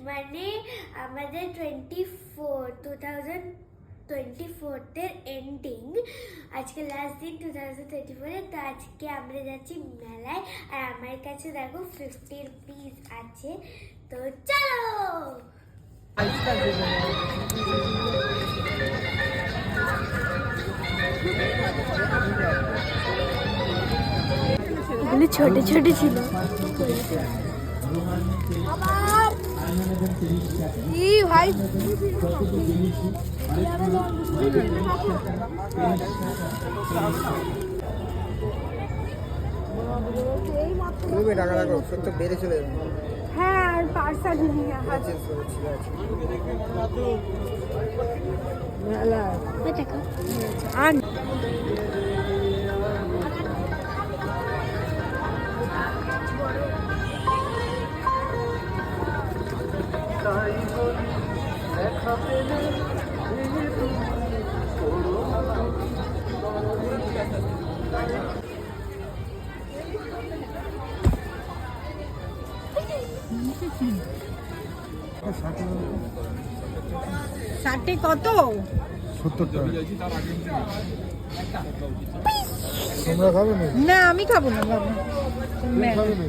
মানে আমাদের 2024-এর এন্ডিং, আজকে লাস্ট দিন 2024-এর। তো আজকে আমরা যাচ্ছি মেলায়, আর আমার কাছে দেখো 50 রুপিস আছে। তো চলো। এগুলো ছোট ছোট ছিল। ভাই টাকা রাখো, সত্য বেড়ে চলে যাবে। হ্যাঁ, আর পার্সা নিয়ে আর ষাটে কত? 70 টাকা। তোমরা খাবে না? না, আমি খাবো না বাবা। তুমি খাবে না?